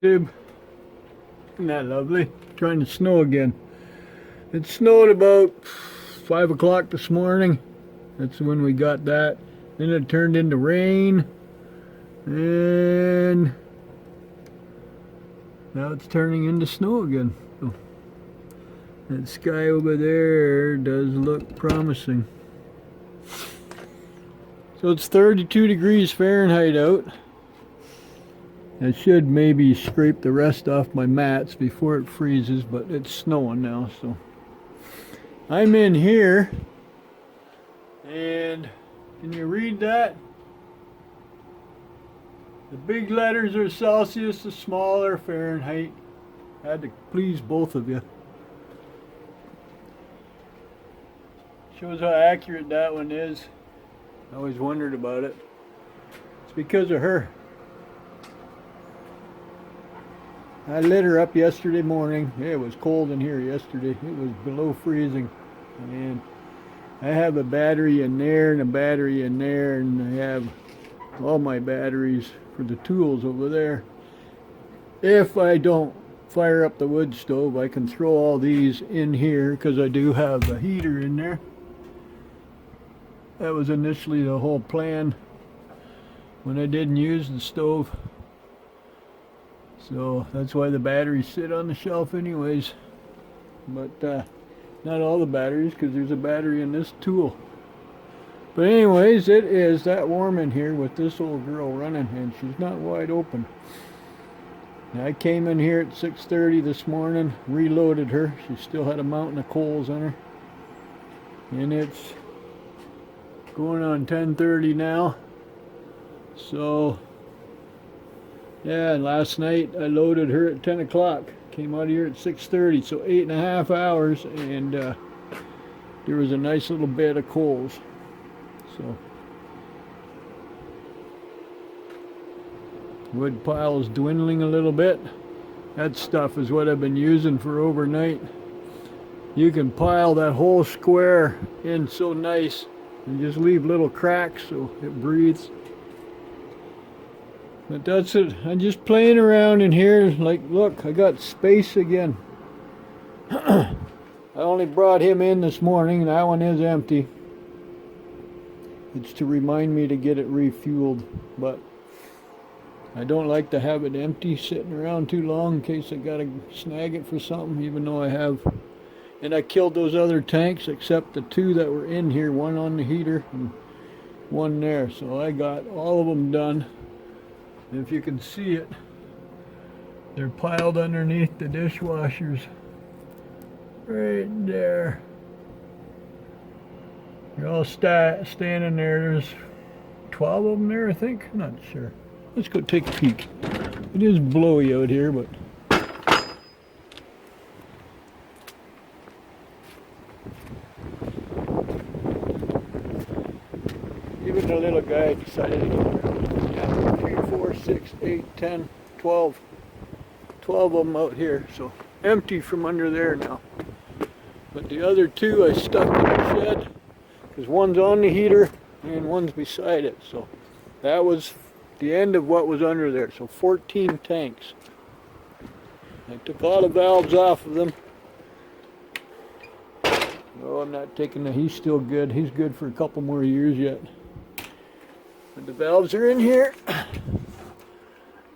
Tube. Isn't that lovely? Trying to snow again. It snowed about 5 o'clock this morning. That's when we got that. Then it turned into rain. And now it's turning into snow again. So that sky over there does look promising. So it's 32 degrees Fahrenheit out. I should maybe scrape the rest off my mats before it freezes, but it's snowing now, so I'm in here, and can you read that? The big letters are Celsius, the smaller Fahrenheit. I had to please both of you. Shows how accurate that one is. I always wondered about it. It's because of her. I lit her up yesterday morning. It was cold in here yesterday. It was below freezing. And I have a battery in there and a battery in there, and I have all my batteries for the tools over there. If I don't fire up the wood stove, I can throw all these in here because I do have a heater in there. That was initially the whole plan when I didn't use the stove. So that's why the batteries sit on the shelf anyways. But not all the batteries, because there's a battery in this tool. But anyways, it is that warm in here with this old girl running, and she's not wide open. Now, I came in here at 6:30 this morning, reloaded her. She still had a mountain of coals on her. And it's going on 10:30 now. So yeah, and last night I loaded her at 10 o'clock. Came out of here at 6:30, so 8.5 hours, and there was a nice little bed of coals. So wood pile is dwindling a little bit. That stuff is what I've been using for overnight. You can pile that whole square in so nice and just leave little cracks so it breathes. But that's it. I'm just playing around in here. Like, look, I got space again. I only brought him in this morning. That one is empty. It's to remind me to get it refueled. But I don't like to have it empty sitting around too long in case I gotta snag it for something, even though I have. And I killed those other tanks except the two that were in here. One on the heater and one there. So I got all of them done. If you can see it, they're piled underneath the dishwashers. Right there. They're all standing there. There's 12 of them there, I think. I'm not sure. Let's go take a peek. It is blowy out here, but even the little guy decided to get around. Yeah, 3, 4, 6, 8, 10, 12. 12 of them out here, so empty from under there now. But the other two I stuck in the shed because one's on the heater and one's beside it. So that was the end of what was under there. So 14 tanks. I took all the valves off of them. Oh, I'm not taking the, he's still good. He's good for a couple more years yet. But the valves are in here.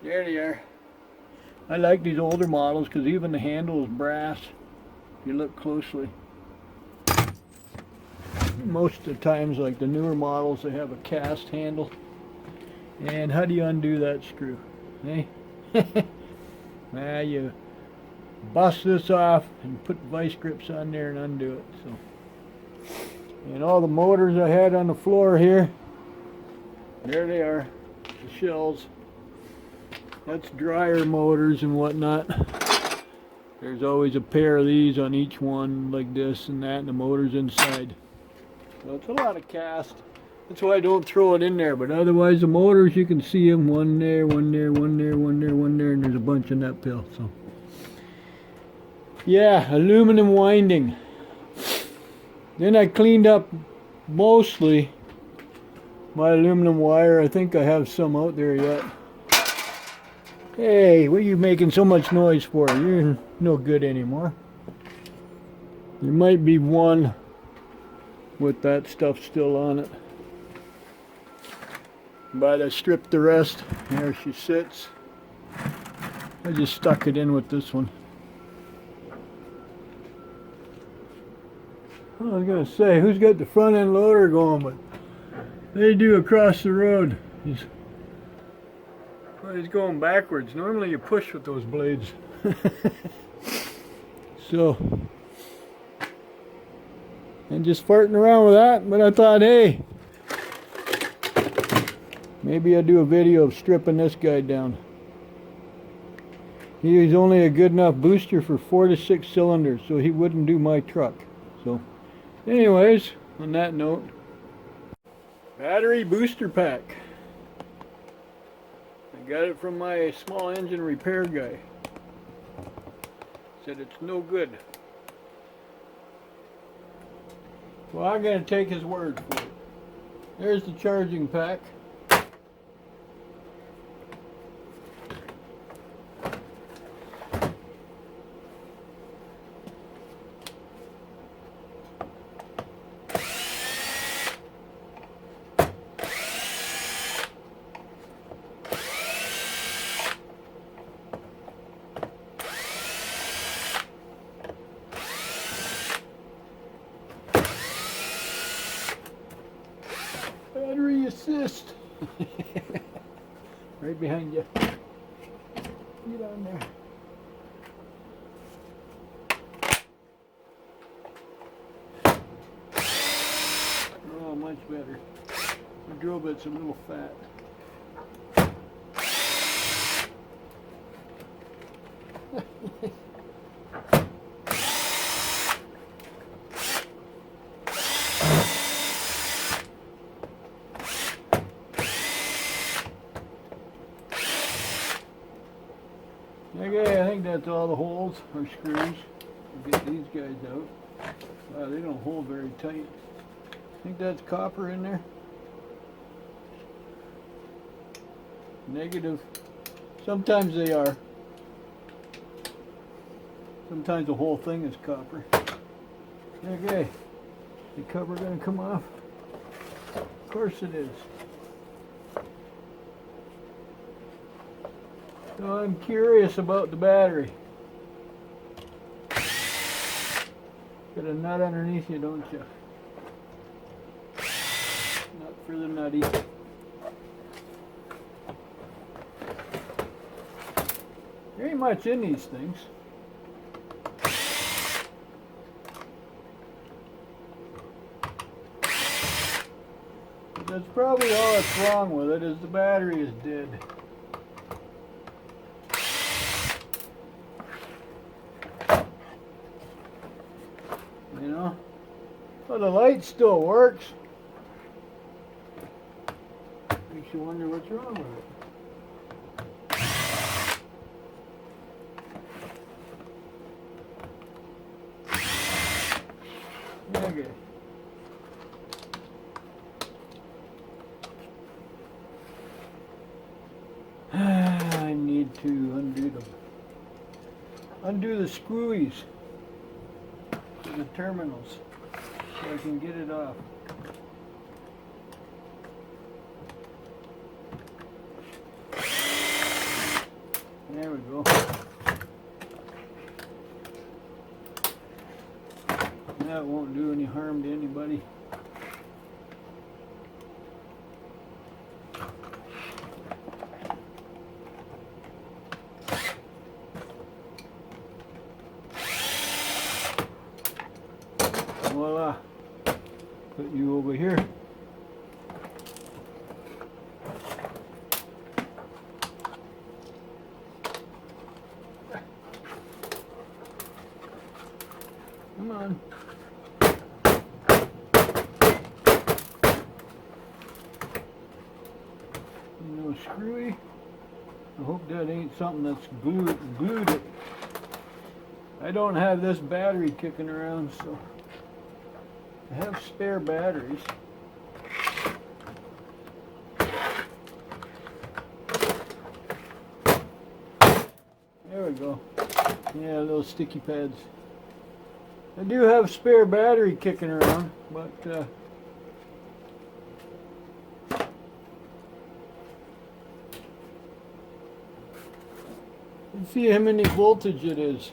There they are. I like these older models because even the handle is brass. If you look closely. Most of the times, like the newer models, they have a cast handle. And how do you undo that screw? Eh? Now you bust this off and put vice grips on there and undo it. So, and all the motors I had on the floor here, there they are, the shells. That's dryer motors and whatnot. There's always a pair of these on each one, like this and that, and the motor's inside. So it's a lot of cast. That's why I don't throw it in there, but otherwise the motors, you can see them, one there, one there, one there, one there, one there, and there's a bunch in that pill. So yeah, aluminum winding. Then I cleaned up mostly my aluminum wire. I think I have some out there yet. Hey, what are you making so much noise for? You're no good anymore. There might be one with that stuff still on it. But I stripped the rest. There she sits. I just stuck it in with this one. I was gonna say, who's got the front end loader going, but they do across the road. He's going backwards. Normally you push with those blades. So, and just farting around with that, but I thought, hey, maybe I'll do a video of stripping this guy down. He's only a good enough booster for 4 to 6 cylinders, so he wouldn't do my truck. So, anyways, on that note, battery booster pack. I got it from my small engine repair guy. Said it's no good. Well, I'm going to take his word for it. There's the charging pack. Battery assist. Right behind you. Get on there. Oh, much better. The drill bit's a little fat. Okay, I think that's all the holes or screws. We'll get these guys out. Wow, they don't hold very tight. I think that's copper in there. Negative. Sometimes they are. Sometimes the whole thing is copper. Okay, the cover gonna come off? Of course it is. So I'm curious about the battery. Got a nut underneath you, don't you? Not for the nutty. There ain't much in these things. But that's probably all that's wrong with it, is the battery is dead. You know? Well, the light still works. Makes you wonder what's wrong with it. Okay. I need to undo them. Undo the screwies to the terminals so I can get it off. There we go. That won't do any harm to anybody. Voila. Put you over here. Come on. No screwy. I hope that ain't something that's glued it. I don't have this battery kicking around, so I have spare batteries. we go. Yeah, little sticky pads. I do have spare battery kicking around, but let's see how many voltage it is.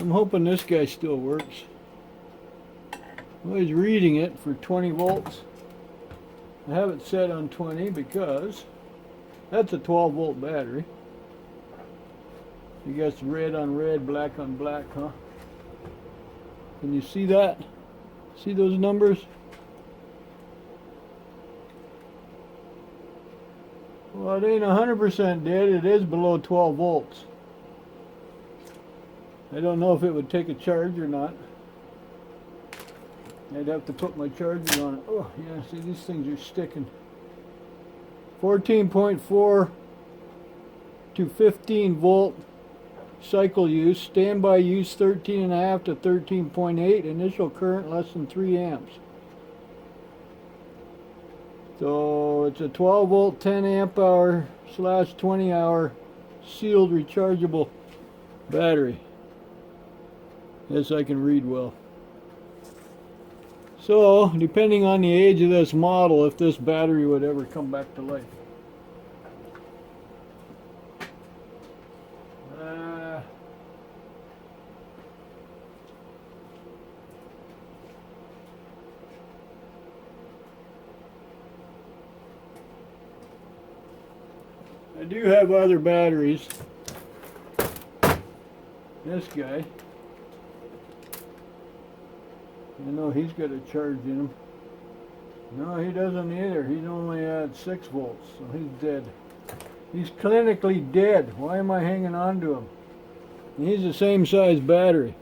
I'm hoping this guy still works. Well, he's reading it for 20 volts. I have it set on 20 because that's a 12 volt battery. You got red on red, black on black, huh? Can you see that? See those numbers? Well, it ain't 100% dead. It is below 12 volts. I don't know if it would take a charge or not. I'd have to put my charger on it. Oh, yeah, see, these things are sticking. 14.4 to 15 volt cycle use. Standby use 13.5 to 13.8. Initial current less than 3 amps. So it's a 12 volt 10 amp hour / 20 hour sealed rechargeable battery. Yes, I can read well. So, depending on the age of this model, if this battery would ever come back to life. I do have other batteries. This guy, I know he's got a charge in him. No, he doesn't either. He's only at 6 volts, so he's dead. He's clinically dead. Why am I hanging on to him? He's the same size battery.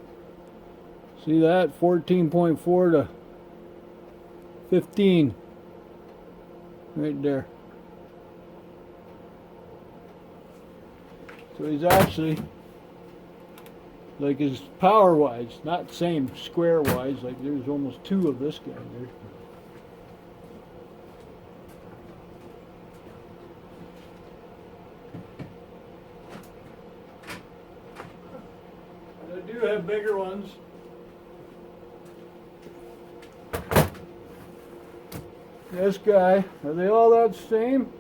See that? 14.4 to 15. Right there. So he's actually, like, his power wise, not same square wise, like there's almost 2 of this guy there. But I do have bigger ones. This guy, are they all that same?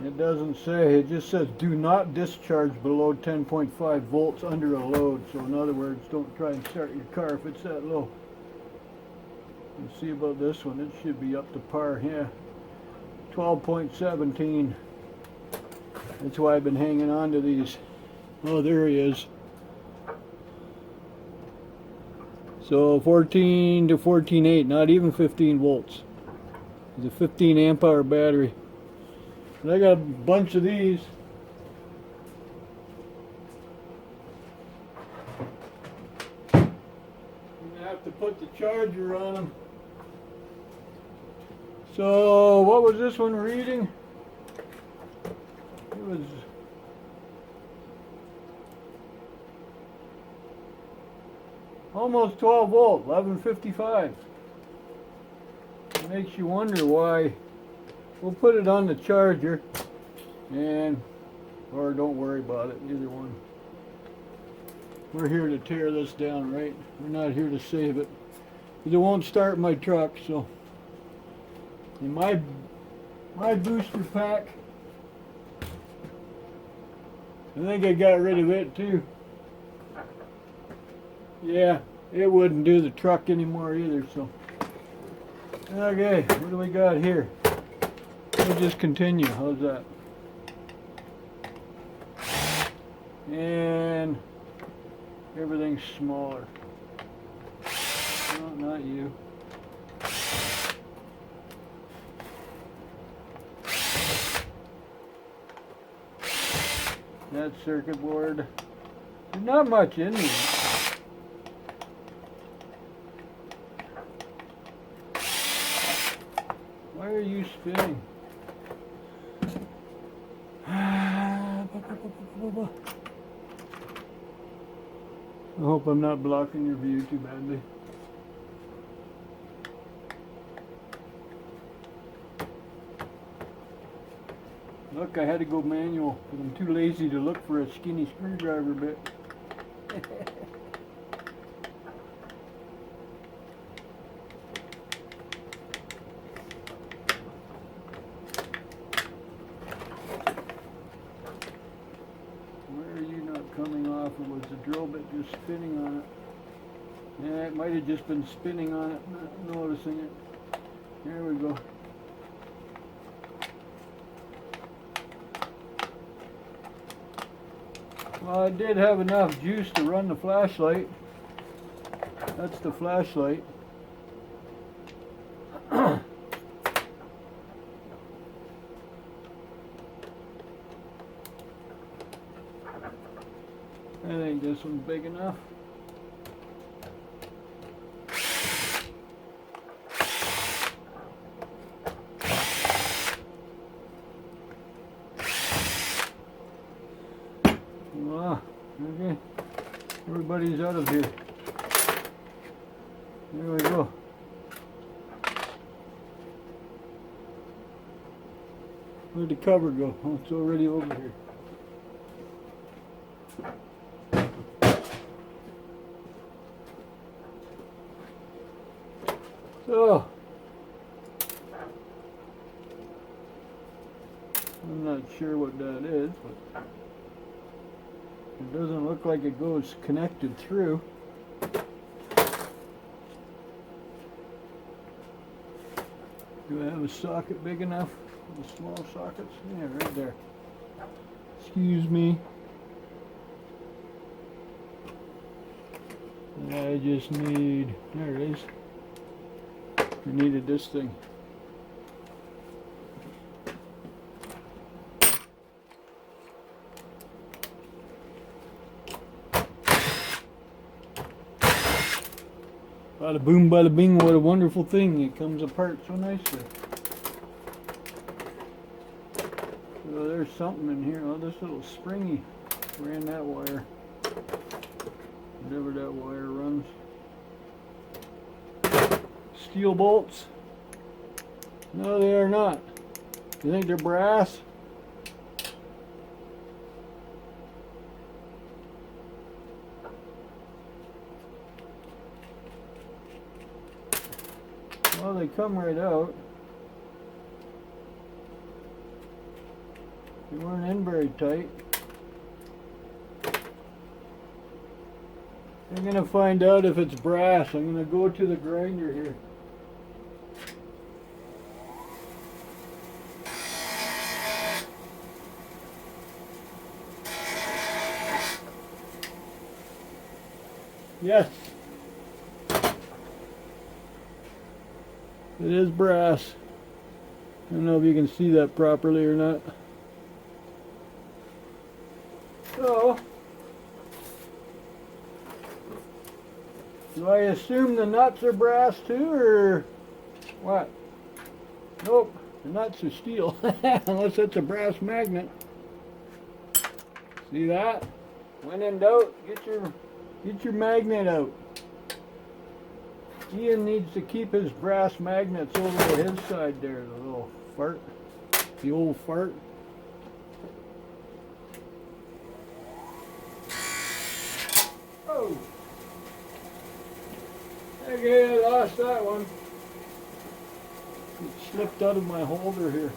It doesn't say, it just says do not discharge below 10.5 volts under a load. So in other words, don't try and start your car if it's that low. Let's see about this one, it should be up to par, yeah. 12.17. That's why I've been hanging on to these. Oh, there he is. So 14 to 14.8, not even 15 volts. It's a 15 amp hour battery. And I got a bunch of these. I'm gonna have to put the charger on them. So what was this one reading? It was almost 12 volt, 1155. It makes you wonder why. We'll put it on the charger, and, or don't worry about it, either one. We're here to tear this down, right? We're not here to save it. Because it won't start my truck, so. And my booster pack, I think I got rid of it too. Yeah, it wouldn't do the truck anymore either, so. Okay, what do we got here? We'll just continue. How's that? And everything's smaller. No, not you. That circuit board. There's not much in there. Why are you spinning? I hope I'm not blocking your view too badly. Look, I had to go manual because I'm too lazy to look for a skinny screwdriver bit. Where are you not coming off? Or was the drill bit just spinning on it? Yeah, it might have just been spinning on it, not noticing it. There we go. Well, I did have enough juice to run the flashlight. That's the flashlight. I think this one's big enough. Okay, everybody's out of here. There we go. Where'd the cover go? Oh, it's already over here. So, I'm not sure what that is, but it doesn't look like it goes connected through. Do I have a socket big enough? The small sockets? Yeah, right there. Excuse me. I just need, there it is. I needed this thing. Bada boom, bada bing, what a wonderful thing. It comes apart so nicely. So there's something in here. Oh, this little springy ran that wire. Whatever that wire runs. Steel bolts? No, they are not. You think they're brass? Well, they come right out. They weren't in very tight. I'm going to find out if it's brass. I'm going to go to the grinder here. Yes. It is brass. I don't know if you can see that properly or not. So, do I assume the nuts are brass too, or what? Nope, the nuts are steel, unless it's a brass magnet. See that? When in doubt, get your magnet out. Ian needs to keep his brass magnets over to his side there, the little fart. The old fart. Oh! Okay, I lost that one. It slipped out of my holder here.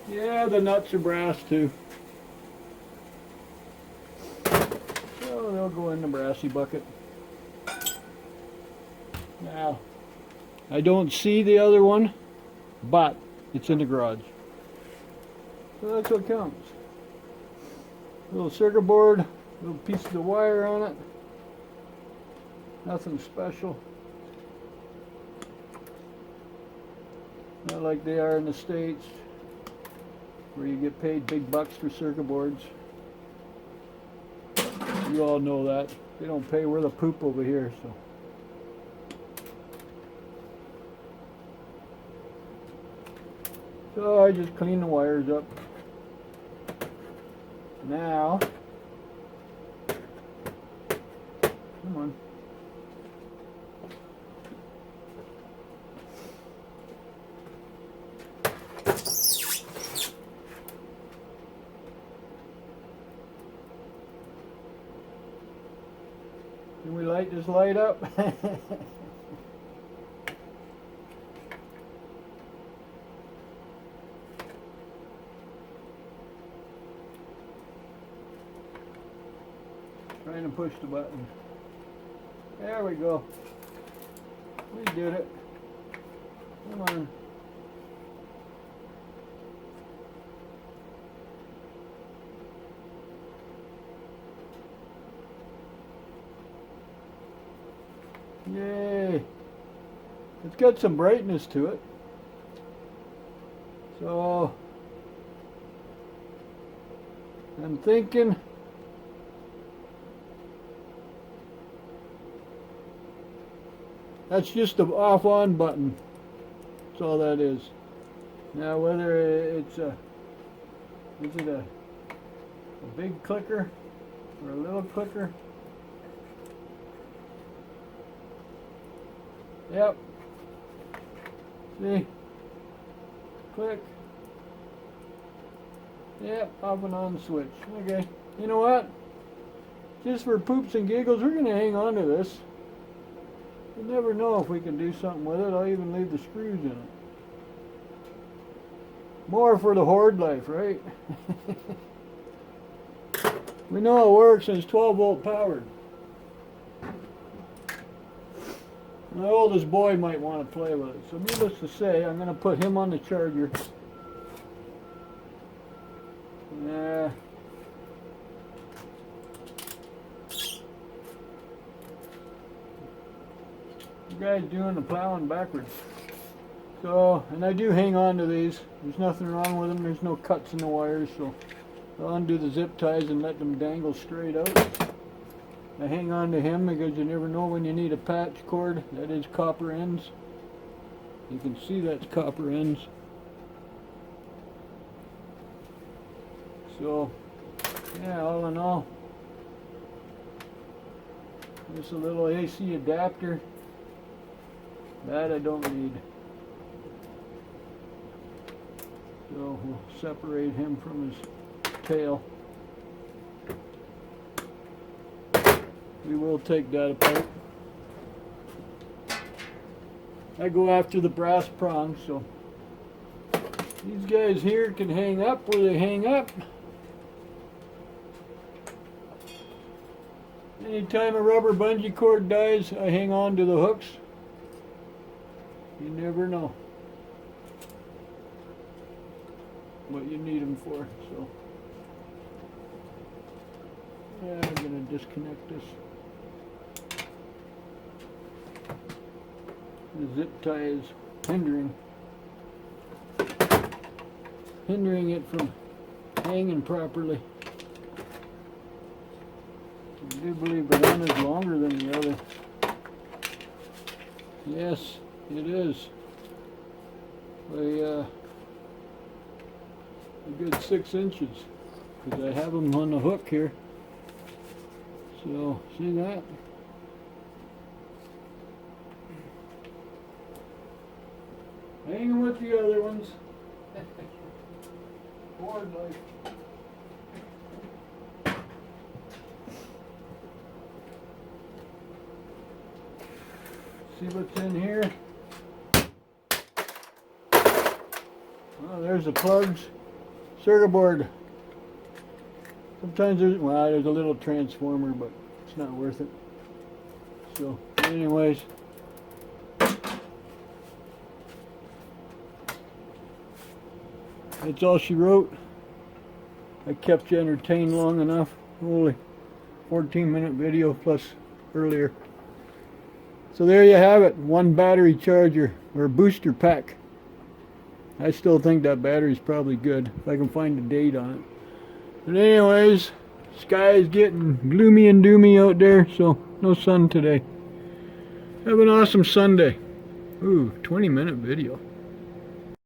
Yeah, the nuts are brass too. So they'll go in the brassy bucket. Now, I don't see the other one, but it's in the garage. So that's what counts. Little circuit board, little piece of the wire on it. Nothing special. Not like they are in the States, where you get paid big bucks for circuit boards. You all know that. They don't pay worth a poop over here, so. So I just clean the wires up. Now, come on. Can we light this light up? Trying to push the button. There we go. We did it. Come on. Yay. It's got some brightness to it. So I'm thinking that's just the off-on button. That's all that is. Now whether it's a big clicker or a little clicker? Yep. See? Click. Yep, off and on switch. Okay. You know what? Just for poops and giggles, we're going to hang on to this. You never know if we can do something with it. I'll even leave the screws in it. More for the horde life, right? We know it works and it's 12 volt powered. My oldest boy might want to play with it. So needless to say, I'm going to put him on the charger. You guys doing the plowing backwards. So, and I do hang on to these. There's nothing wrong with them. There's no cuts in the wires, so I'll undo the zip ties and let them dangle straight out. I hang on to him because you never know when you need a patch cord. That is copper ends. You can see that's copper ends. So, yeah, all in all, just a little AC adapter. That I don't need. So we'll separate him from his tail. We will take that apart. I go after the brass prongs, so these guys here can hang up where they hang up. Anytime a rubber bungee cord dies, I hang on to the hooks. You never know what you need them for. So yeah, I'm going to disconnect this. The zip tie is hindering it from hanging properly. I do believe the one is longer than the other. Yes, it is. By a good 6 inches, because I have them on the hook here. So, see that? Hanging with the other ones. Board life. See what's in here? Oh, there's the plugs. Circuit board. Sometimes there's a little transformer, but it's not worth it. So, anyways. That's all she wrote. I kept you entertained long enough. Holy 14-minute video plus earlier. So there you have it. One battery charger or booster pack. I still think that battery's probably good if I can find a date on it. But anyways, sky is getting gloomy and doomy out there, so no sun today. Have an awesome Sunday. Ooh, 20-minute video.